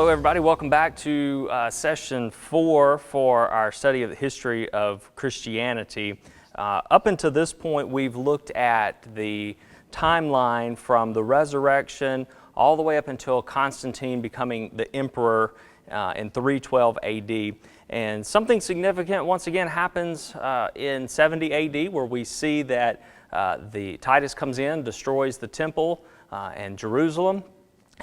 Hello everybody, welcome back to session 4 for our study of the history of Christianity. Up until this point we've looked at the timeline from the resurrection all the way up until Constantine becoming the emperor in 312 AD. And something significant once again happens in 70 AD where we see that the Titus comes in, destroys the temple and Jerusalem.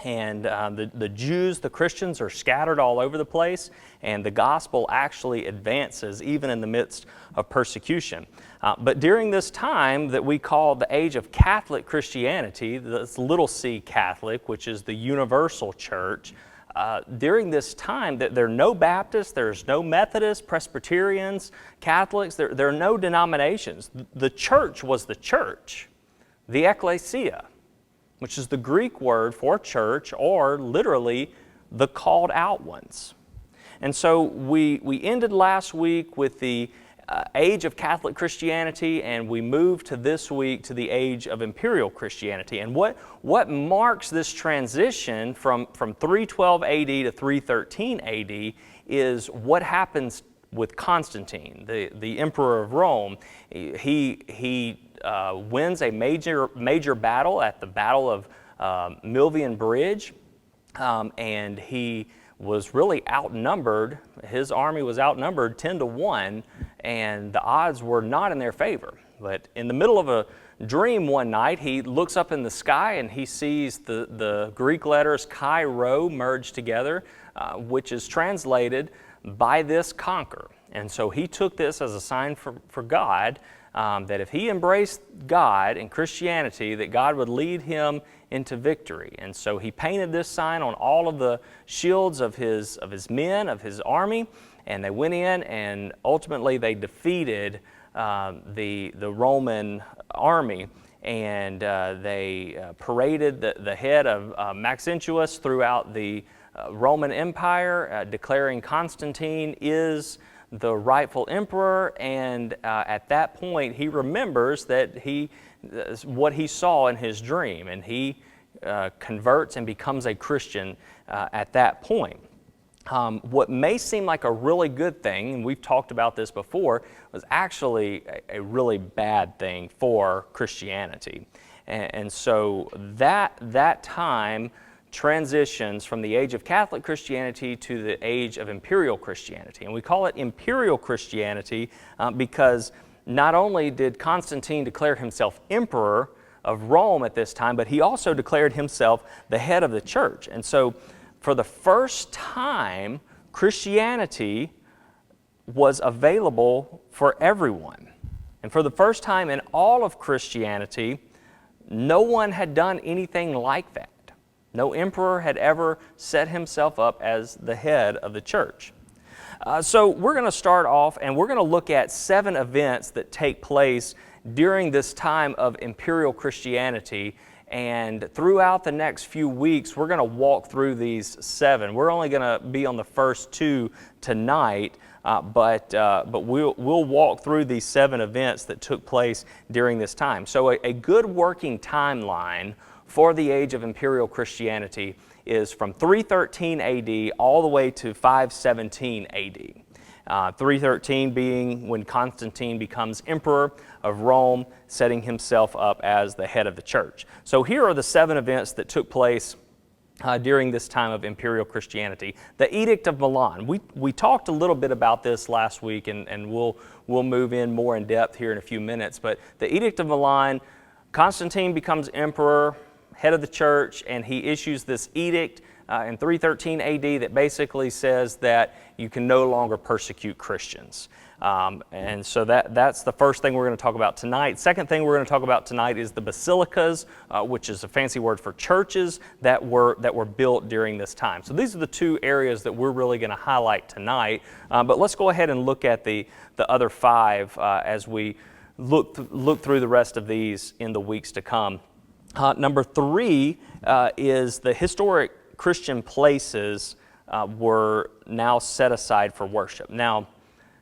And the Jews, the Christians, are scattered all over the place, and the gospel actually advances even in the midst of persecution. But during this time that we call the Age of Catholic Christianity, this little c Catholic, which is the universal church, during this time there are no Baptists, there's no Methodists, Presbyterians, Catholics, there are no denominations. The church was the church, the ecclesia, which is the Greek word for church, or literally the called out ones. And so we ended last week with the age of Catholic Christianity, and we moved to this week to the age of Imperial Christianity. And what marks this transition from 312 AD to 313 AD is what happens with Constantine, the emperor of Rome. He wins a major battle at the Battle of Milvian Bridge, and he was really outnumbered. His army was outnumbered 10-1, and the odds were not in their favor. But in the middle of a dream one night, he looks up in the sky and he sees the Greek letters Chi Rho merged together, which is translated, "by this conquer." And so he took this as a sign for God, that if he embraced God and Christianity, that God would lead him into victory. And so he painted this sign on all of the shields of his men, of his army, and they went in and ultimately they defeated the Roman army, and they paraded the head of Maxentius throughout the Roman Empire, declaring Constantine is the rightful emperor. And at that point he remembers that what he saw in his dream, and he converts and becomes a Christian at that point. What may seem like a really good thing, and we've talked about this before, was actually a really bad thing for Christianity. And so that time transitions from the age of Catholic Christianity to the age of Imperial Christianity. And we call it Imperial Christianity because not only did Constantine declare himself emperor of Rome at this time, but he also declared himself the head of the church. And so for the first time, Christianity was available for everyone. And for the first time in all of Christianity, no one had done anything like that. No emperor had ever set himself up as the head of the church. So we're going to start off and we're going to look at 7 events that take place during this time of Imperial Christianity. And throughout the next few weeks, we're going to walk through these 7. We're only going to be on the first 2 tonight, but we'll walk through these 7 events that took place during this time. So a good working timeline for the age of Imperial Christianity is from 313 AD all the way to 517 AD. 313 being when Constantine becomes emperor of Rome, setting himself up as the head of the church. So here are the 7 events that took place during this time of Imperial Christianity. The Edict of Milan. We talked a little bit about this last week, and we'll move in more in depth here in a few minutes. But the Edict of Milan, Constantine becomes emperor, head of the church, and he issues this edict in 313 AD that basically says that you can no longer persecute Christians. And so that's the first thing we're going to talk about tonight. Second thing we're going to talk about tonight is the basilicas, which is a fancy word for churches that were built during this time. So these are the 2 areas that we're really going to highlight tonight. But let's go ahead and look at the other 5 as we look through the rest of these in the weeks to come. Number 3 is the historic Christian places were now set aside for worship. Now,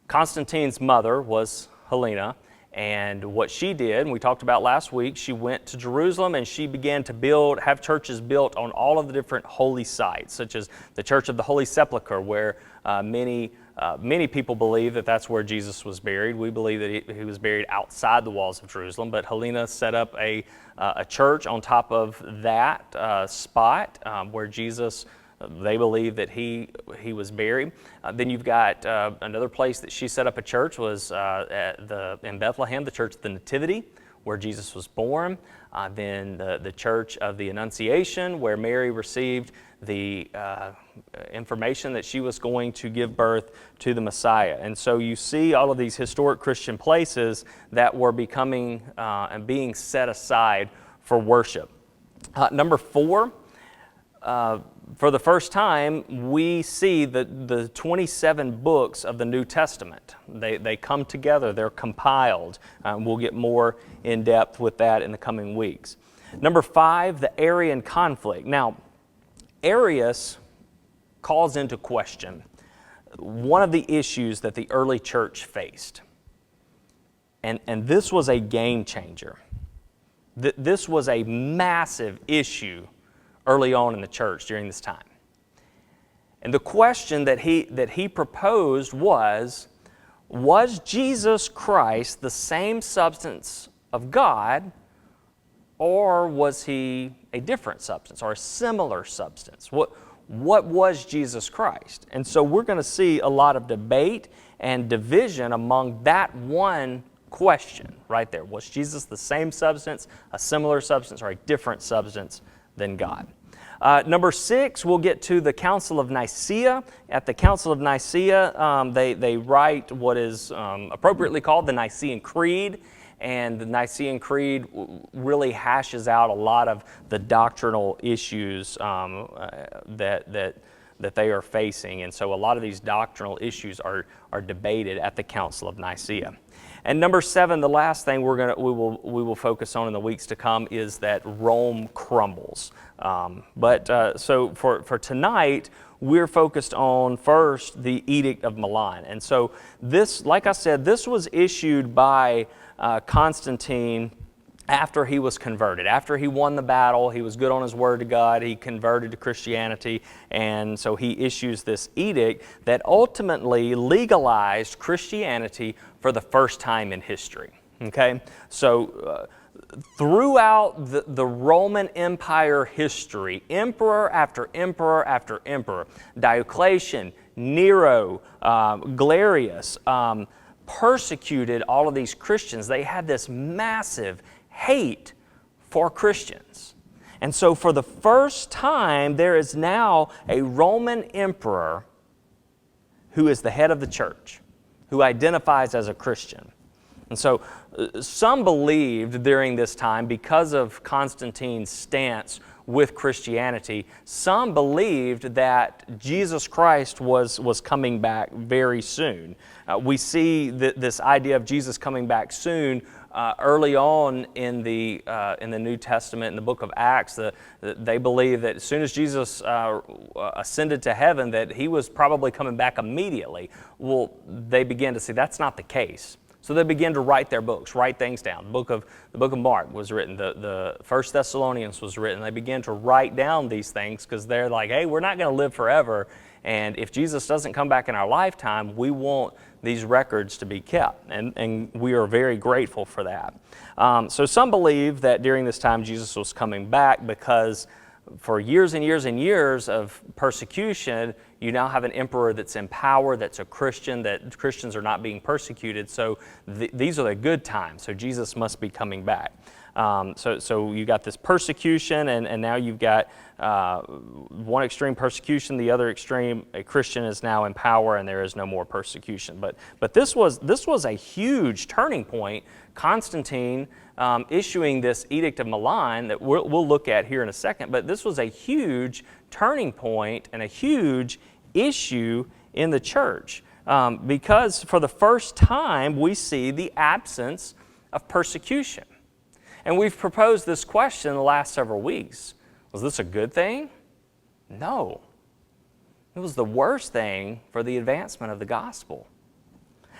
Constantine's mother was Helena, And what she did, and we talked about last week, she went to Jerusalem and she began to have churches built on all of the different holy sites, such as the Church of the Holy Sepulchre, where many people believe that that's where Jesus was buried. We believe that he was buried outside the walls of Jerusalem, but Helena set up a church on top of that spot where Jesus, they believe that he was buried. Then you've got another place that she set up a church was in Bethlehem, the Church of the Nativity, where Jesus was born. Then the Church of the Annunciation, where Mary received the information that she was going to give birth to the Messiah. And so you see all of these historic Christian places that were becoming and being set aside for worship. Number 4, for the first time, we see the 27 books of the New Testament. They come together, they're compiled. We'll get more in depth with that in the coming weeks. Number 5, the Arian Conflict. Now, Arius calls into question one of the issues that the early church faced. And this was a game changer. This was a massive issue early on in the church during this time. And the question that he proposed was Jesus Christ the same substance of God, or was he a different substance or a similar substance? What was Jesus Christ? And so we're going to see a lot of debate and division among that one question right there. Was Jesus the same substance, a similar substance, or a different substance than God? Number 6, we'll get to the Council of Nicaea. At the Council of Nicaea, they write what is appropriately called the Nicene Creed, and the Nicene Creed really hashes out a lot of the doctrinal issues that they are facing, and so a lot of these doctrinal issues are debated at the Council of Nicaea. And number 7, the last thing we will focus on in the weeks to come is that Rome crumbles. So for tonight, we're focused on first the Edict of Milan. And so this, like I said, this was issued by Constantine after he was converted. After he won the battle, he was good on his word to God, he converted to Christianity, and so he issues this edict that ultimately legalized Christianity for the first time in history. Okay? So throughout the Roman Empire history, emperor after emperor after emperor, Diocletian, Nero, Galerius, persecuted all of these Christians. They had this massive hate for Christians. And so for the first time, there is now a Roman emperor who is the head of the church, who identifies as a Christian. And so some believed during this time, because of Constantine's stance with Christianity, some believed that Jesus Christ was coming back very soon. We see this idea of Jesus coming back soon early on in the New Testament, in the book of Acts. They believe that as soon as Jesus ascended to heaven, that he was probably coming back immediately. Well, they began to see that's not the case. So they began to write their books, write things down. The book of Mark was written. The First Thessalonians was written. They began to write down these things because they're like, hey, we're not going to live forever. And if Jesus doesn't come back in our lifetime, we want these records to be kept. And we are very grateful for that. So some believe that during this time Jesus was coming back because for years and years and years of persecution, you now have an emperor that's in power, that's a Christian, that Christians are not being persecuted. So these are the good times. So Jesus must be coming back. So you got this persecution, and now you've got one extreme persecution, the other extreme, a Christian is now in power, and there is no more persecution. But this was a huge turning point. Constantine issuing this Edict of Milan that we'll look at here in a second, but this was a huge turning point and a huge issue in the church because for the first time we see the absence of persecution. And we've proposed this question in the last several weeks. Was this a good thing? No. It was the worst thing for the advancement of the gospel.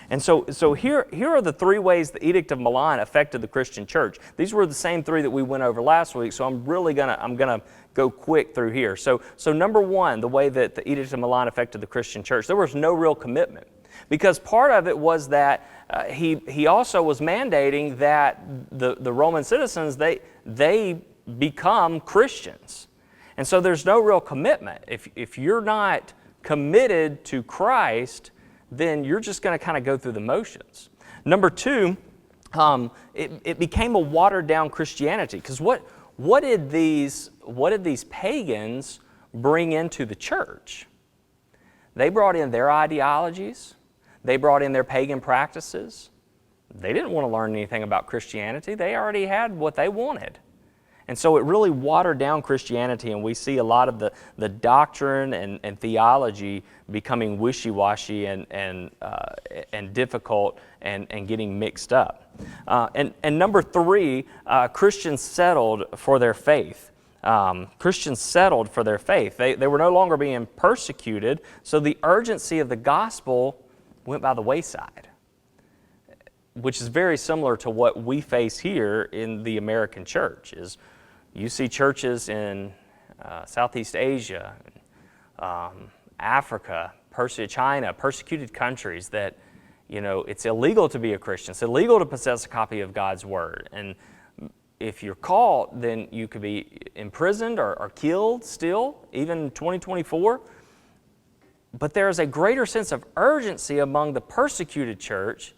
And so here are the three ways the Edict of Milan affected the Christian church. These were the same three that we went over last week, so I'm gonna go quick through here. So number one, the way that the Edict of Milan affected the Christian church, there was no real commitment. Because part of it was that he also was mandating that the Roman citizens, they become Christians. And so there's no real commitment. If you're not committed to Christ, then you're just going to kind of go through the motions. Number two, it became a watered down Christianity. Because what did these pagans bring into the church? They brought in their ideologies. They brought in their pagan practices. They didn't want to learn anything about Christianity. They already had what they wanted. And so it really watered down Christianity, and we see a lot of the doctrine and theology becoming wishy-washy and difficult and getting mixed up. And number three, Christians settled for their faith. Christians settled for their faith. They were no longer being persecuted, so the urgency of the gospel went by the wayside, which is very similar to what we face here in the American church. Is you see churches in Southeast Asia, Africa, China, persecuted countries that, it's illegal to be a Christian. It's illegal to possess a copy of God's Word. And if you're caught, then you could be imprisoned or killed still, even in 2024. But there is a greater sense of urgency among the persecuted church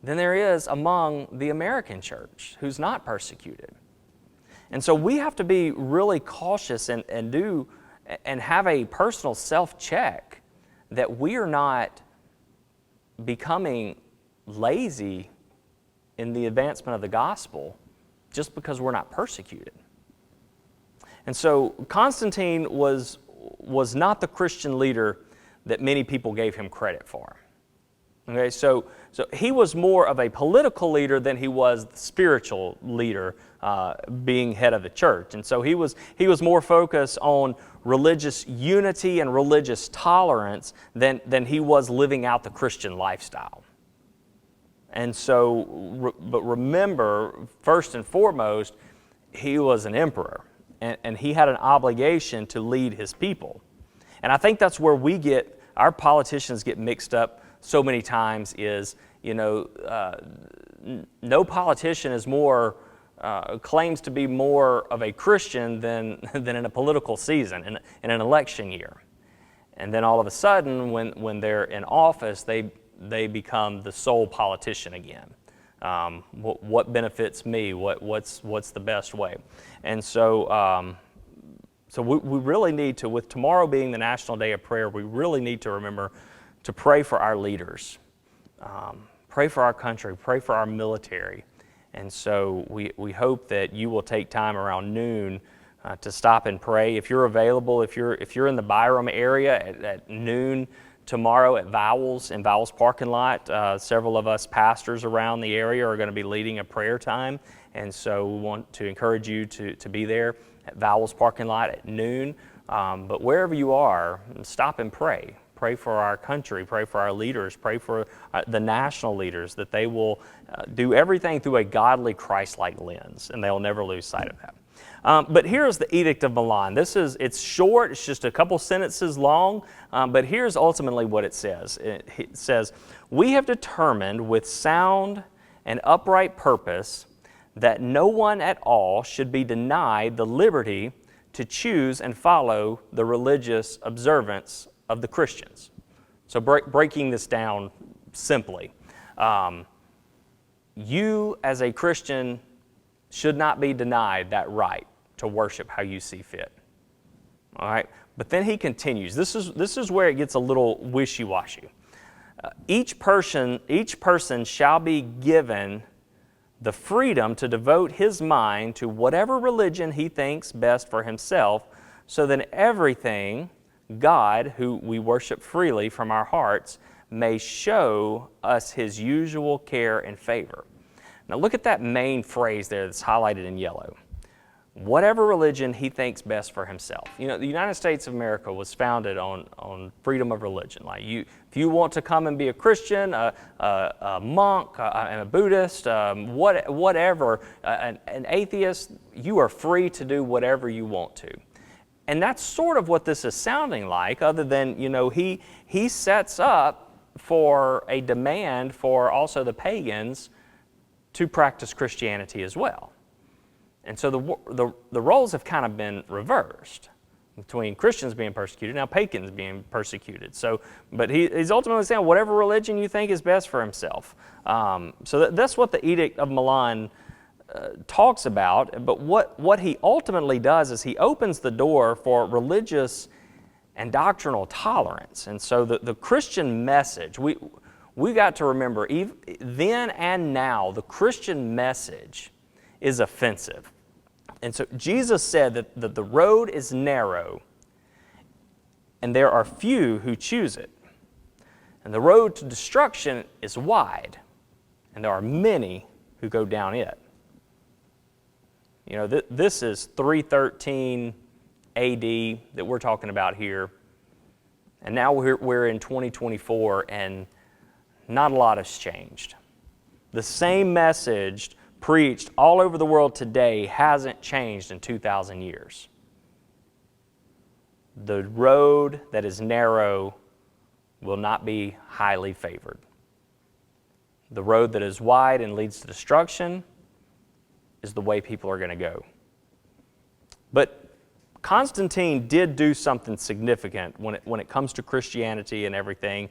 than there is among the American church who's not persecuted. And so we have to be really cautious and have a personal self-check that we are not becoming lazy in the advancement of the gospel just because we're not persecuted. And so Constantine was not the Christian leader that many people gave him credit for. Okay, so he was more of a political leader than he was the spiritual leader, being head of the church. And so he was more focused on religious unity and religious tolerance than he was living out the Christian lifestyle. And so, but remember, first and foremost, he was an emperor, and he had an obligation to lead his people. And I think that's where our politicians get mixed up so many times is, no politician is claims to be more of a Christian than in a political season, in an election year. And then all of a sudden, when they're in office, they become the sole politician again. What benefits me? What's the best way? And so, So we really need to, with tomorrow being the National Day of Prayer, we really need to remember to pray for our leaders, pray for our country, pray for our military. And so we hope that you will take time around noon to stop and pray. If you're available, if you're in the Byram area at noon tomorrow at Vowels parking lot, several of us pastors around the area are going to be leading a prayer time. And so we want to encourage you to be there at Vowels parking lot at noon. But wherever you are, stop and pray. Pray for our country, pray for our leaders, pray for the national leaders, that they will do everything through a godly, Christ-like lens, and they'll never lose sight of that. But here's the Edict of Milan. It's short, it's just a couple sentences long, but here's ultimately what it says. It says, "We have determined with sound and upright purpose that no one at all should be denied the liberty to choose and follow the religious observance of the Christians." So breaking this down simply, you as a Christian should not be denied that right to worship how you see fit. All right, but then he continues. This is where it gets a little wishy-washy. Each person shall be given the freedom to devote his mind to whatever religion he thinks best for himself, so that everything God, who we worship freely from our hearts, may show us his usual care and favor. Now look at that main phrase there that's highlighted in yellow. whatever religion he thinks best for himself. You know, the United States of America was founded on freedom of religion. Like if you want to come and be a Christian, a monk, and a Buddhist, whatever, an atheist, you are free to do whatever you want to. And that's sort of what this is sounding like, other than, you know, he sets up for a demand for also the pagans to practice Christianity as well. And so the roles have kind of been reversed between Christians being persecuted, now pagans being persecuted. So, but he's ultimately saying whatever religion you think is best for himself. So that's what the Edict of Milan talks about. But what he ultimately does is he opens the door for religious and doctrinal tolerance. And so the Christian message, we got to remember, even then and now, the Christian message is offensive. And so Jesus said that the road is narrow and there are few who choose it. And the road to destruction is wide and there are many who go down it. You know, this is 313 AD that we're talking about here. And now we're in 2024 and not a lot has changed. The same message preached all over the world today hasn't changed in 2,000 years. The road that is narrow will not be highly favored. The road that is wide and leads to destruction is the way people are going to go. But Constantine did do something significant when it comes to Christianity and everything.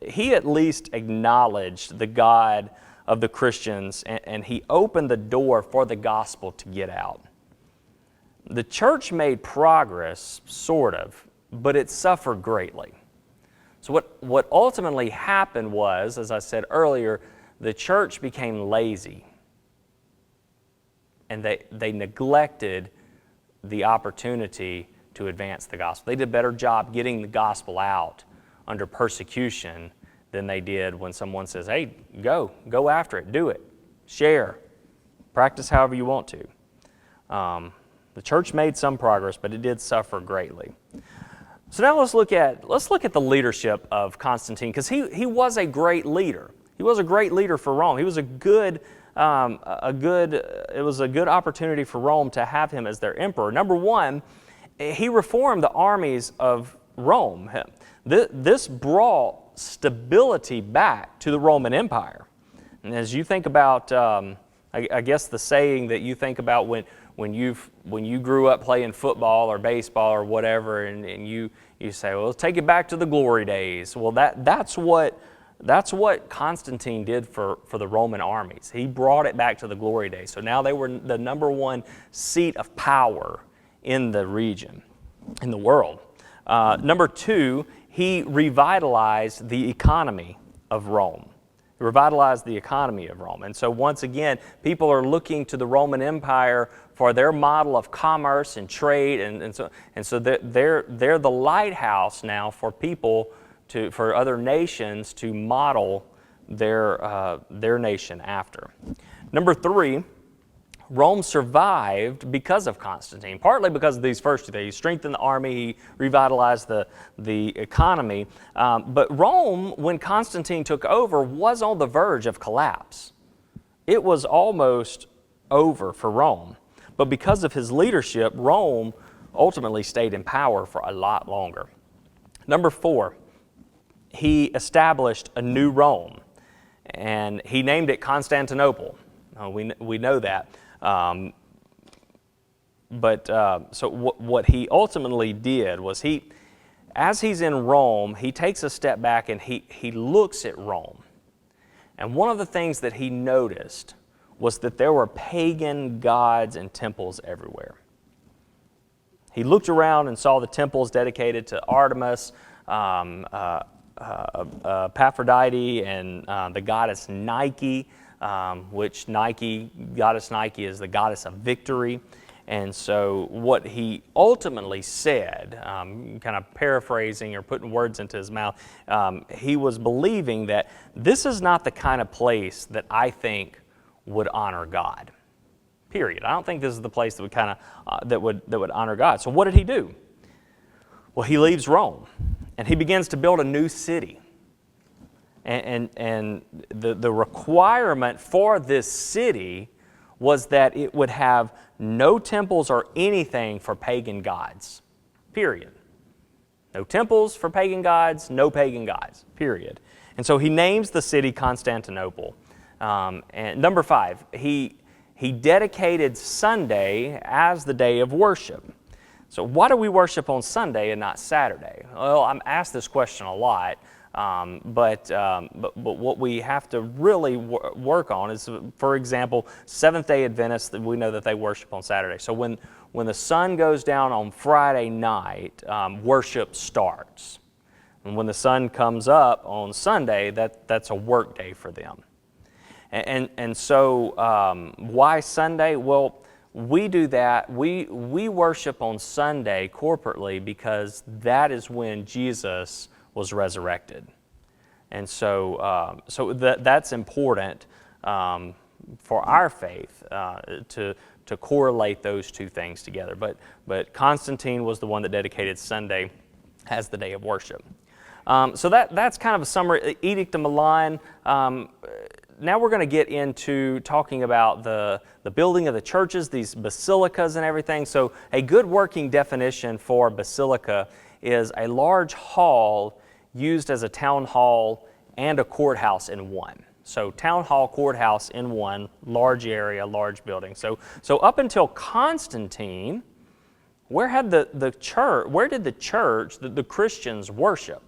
He at least acknowledged the God of the Christians, and he opened the door for the gospel to get out. The church made progress, sort of, but it suffered greatly. So what ultimately happened was, as I said earlier, the church became lazy, and they neglected the opportunity to advance the gospel. They did a better job getting the gospel out under persecution than they did when someone says, hey, go after it, do it, share, practice however you want to. The church made some progress, but it did suffer greatly. So now let's look at the leadership of Constantine, because he was a great leader. He was a great leader for Rome. He was it was a good opportunity for Rome to have him as their emperor. Number one, he reformed the armies of Rome. This brought stability back to the Roman Empire. And as you think about, I guess the saying that you think about when you grew up playing football or baseball or whatever, and you say, well, let's take it back to the glory days. Well, that's what Constantine did for the Roman armies. He brought it back to the glory days. So now they were the number one seat of power in the region, in the world. Number two, he revitalized the economy of Rome. He revitalized the economy of Rome. And so once again, people are looking to the Roman Empire for their model of commerce and trade. And so they're the lighthouse now for people, for other nations to model their nation after. Number three, Rome survived because of Constantine, partly because of these first two things. He strengthened the army, he revitalized the economy. But Rome, when Constantine took over, was on the verge of collapse. It was almost over for Rome. But because of his leadership, Rome ultimately stayed in power for a lot longer. Number four, he established a new Rome, and he named it Constantinople. We know that. So what he ultimately did was as he's in Rome, he takes a step back and he looks at Rome. And one of the things that he noticed was that there were pagan gods and temples everywhere. He looked around and saw the temples dedicated to Artemis, Aphrodite, and the goddess Nike, which goddess Nike is the goddess of victory. And so what he ultimately said, kind of paraphrasing or putting words into his mouth, he was believing that this is not the kind of place that I think would honor God. period. I don't think this is the place that would kind of that would honor God. So what did he do? Well, he leaves Rome, and he begins to build a new city. And the requirement for this city was that it would have no temples or anything for pagan gods, period. No temples for pagan gods, no pagan gods, period. And so he names the city Constantinople. And number 5, he dedicated Sunday as the day of worship. So why do we worship on Sunday and not Saturday? Well, I'm asked this question a lot. But what we have to really work on is, for example, Seventh-day Adventists, we know that they worship on Saturday. So when the sun goes down on Friday night, worship starts. And when the sun comes up on Sunday, that's a work day for them. And so why Sunday? Well, we do that. We worship on Sunday corporately because that is when Jesus was resurrected. And so that's important for our faith to correlate those two things together. But Constantine was the one that dedicated Sunday as the day of worship. So that's kind of a summary. Edict of Milan. Now we're going to get into talking about the building of the churches, these basilicas and everything. So a good working definition for basilica is a large hall used as a town hall and a courthouse in one. So town hall, courthouse in one, large area, large building. So up until Constantine, where did the church, the Christians worship?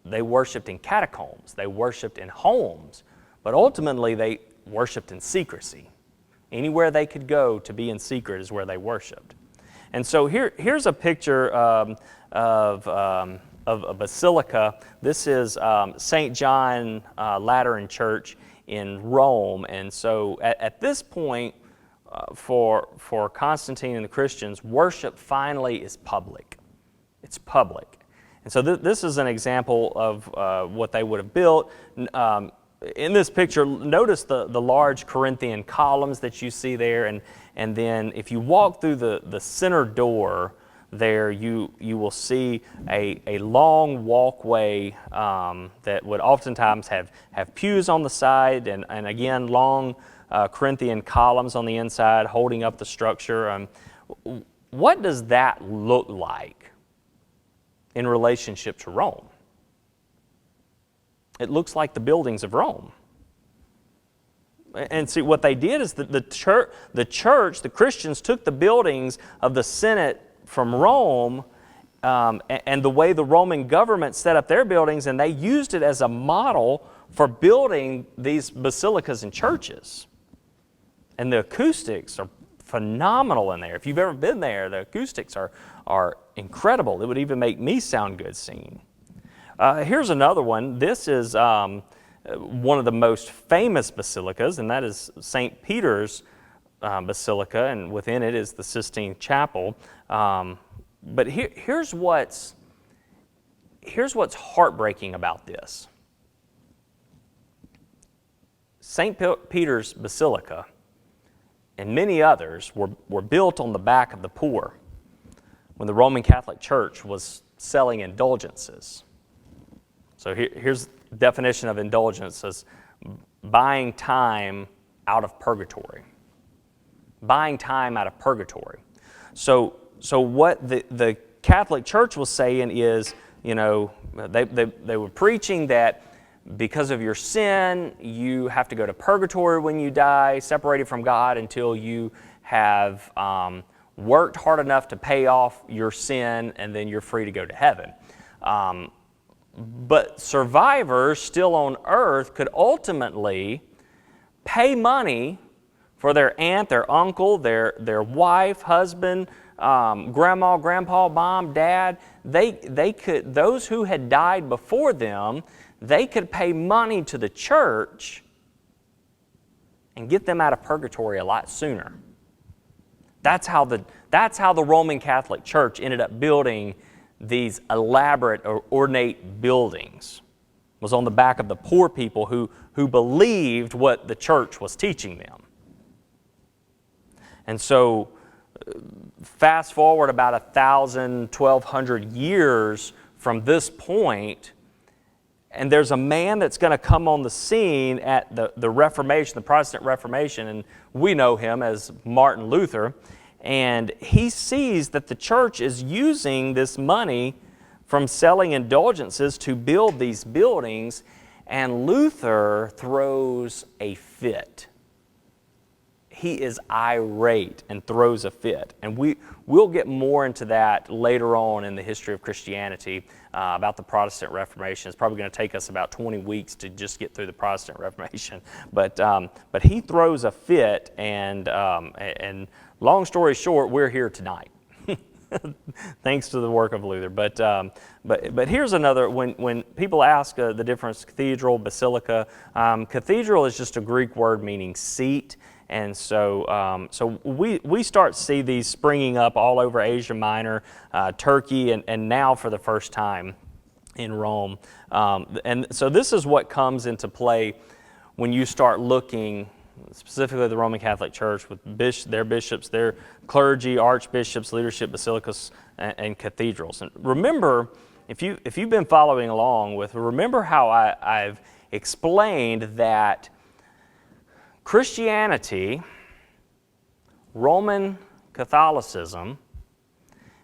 They worshiped in catacombs, they worshiped in homes, but ultimately they worshiped in secrecy. Anywhere they could go to be in secret is where they worshiped. And so here's a picture of a basilica. This is St. John Lateran Church in Rome. And so at this point, for Constantine and the Christians, worship finally is public. It's public. And so this is an example of what they would have built. In this picture, notice the large Corinthian columns that you see there, and then if you walk through the center door there, you will see a long walkway that would oftentimes have pews on the side, and again, long Corinthian columns on the inside holding up the structure. What does that look like in relationship to Rome? It looks like the buildings of Rome. And see, what they did is that the church, the Christians, took the buildings of the Senate from Rome and the way the Roman government set up their buildings, and they used it as a model for building these basilicas and churches. And the acoustics are phenomenal in there. If you've ever been there, the acoustics are incredible. It would even make me sound good singing. Here's another one. This is one of the most famous basilicas, and that is St. Peter's Basilica, and within it is the Sistine Chapel. But here's what's heartbreaking about this. St. Peter's Basilica and many others were built on the back of the poor when the Roman Catholic Church was selling indulgences. So here's the definition of indulgence as buying time out of purgatory. Buying time out of purgatory. So what the Catholic Church was saying is, they were preaching that because of your sin, you have to go to purgatory when you die, separated from God until you have worked hard enough to pay off your sin, and then you're free to go to heaven. But survivors still on earth could ultimately pay money for their aunt, their uncle, their wife, husband, grandma, grandpa, mom, dad. They could, those who had died before them, they could pay money to the church and get them out of purgatory a lot sooner. That's how the Roman Catholic Church ended up building these elaborate or ornate buildings. It was on the back of the poor people who believed what the church was teaching them. And so fast forward about 1,000, 1,200 years from this point, and there's a man that's going to come on the scene at the Reformation, the Protestant Reformation, and we know him as Martin Luther, and he sees that the church is using this money from selling indulgences to build these buildings, and Luther throws a fit. He is irate and throws a fit. And we'll get more into that later on in the history of Christianity about the Protestant Reformation. It's probably going to take us about 20 weeks to just get through the Protestant Reformation. But he throws a fit, and long story short, we're here tonight. Thanks to the work of Luther. But here's another, when people ask the difference, cathedral, basilica, cathedral is just a Greek word meaning seat. And so we start to see these springing up all over Asia Minor, Turkey, and now for the first time in Rome. And so this is what comes into play when you start looking, specifically the Roman Catholic Church, with their bishops, their clergy, archbishops, leadership, basilicas, and cathedrals. And remember, if you've been following along remember how I've explained that Christianity, Roman Catholicism,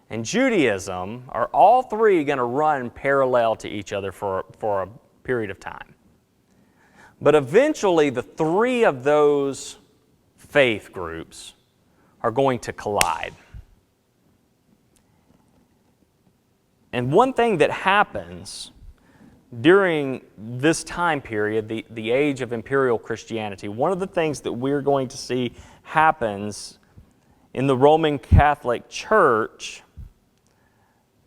and Judaism are all three going to run parallel to each other for a period of time. But eventually, the three of those faith groups are going to collide. And one thing that happens during this time period, the Age of Imperial Christianity, one of the things that we're going to see happens in the Roman Catholic Church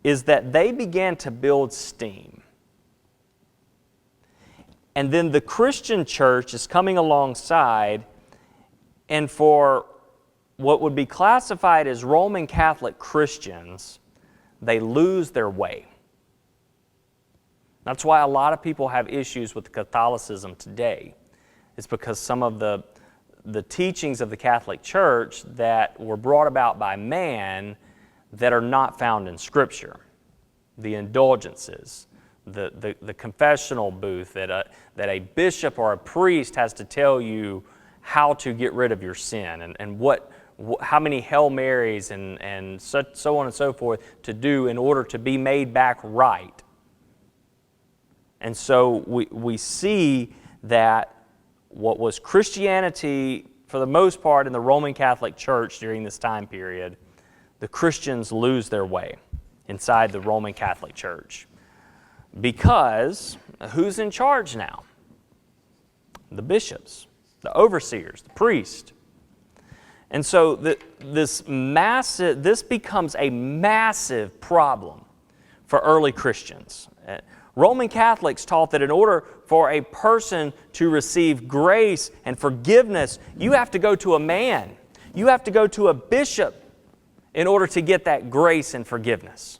is that they began to build steam. And then the Christian church is coming alongside, and for what would be classified as Roman Catholic Christians, they lose their way. That's why a lot of people have issues with Catholicism today. It's because some of the teachings of the Catholic Church that were brought about by man that are not found in Scripture. The indulgences, the confessional booth that a bishop or a priest has to tell you how to get rid of your sin and how many Hail Marys and so on and so forth to do in order to be made back right. And so we see that what was Christianity, for the most part, in the Roman Catholic Church during this time period, the Christians lose their way inside the Roman Catholic Church. Because who's in charge now? The bishops, the overseers, the priest. And so this becomes a massive problem for early Christians. Roman Catholics taught that in order for a person to receive grace and forgiveness, you have to go to a man. You have to go to a bishop in order to get that grace and forgiveness.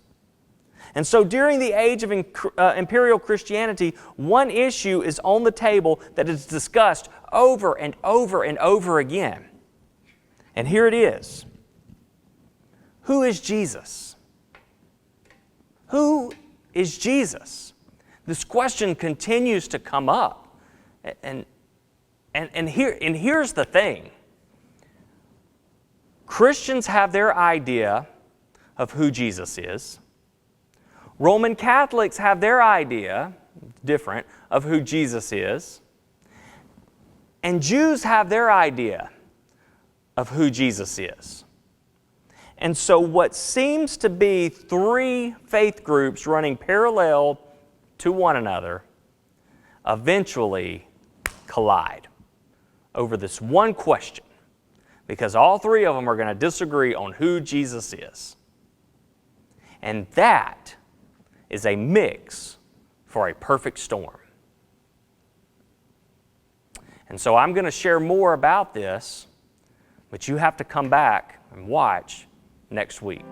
And so during the age of Imperial Christianity, one issue is on the table that is discussed over and over and over again. And here it is. Who is Jesus? Who is Jesus? This question continues to come up. And here's the thing. Christians have their idea of who Jesus is. Roman Catholics have their idea, different, of who Jesus is. And Jews have their idea of who Jesus is. And so what seems to be three faith groups running parallel to one another eventually collide over this one question, because all three of them are going to disagree on who Jesus is. And that is a mix for a perfect storm. And so I'm going to share more about this, but you have to come back and watch next week.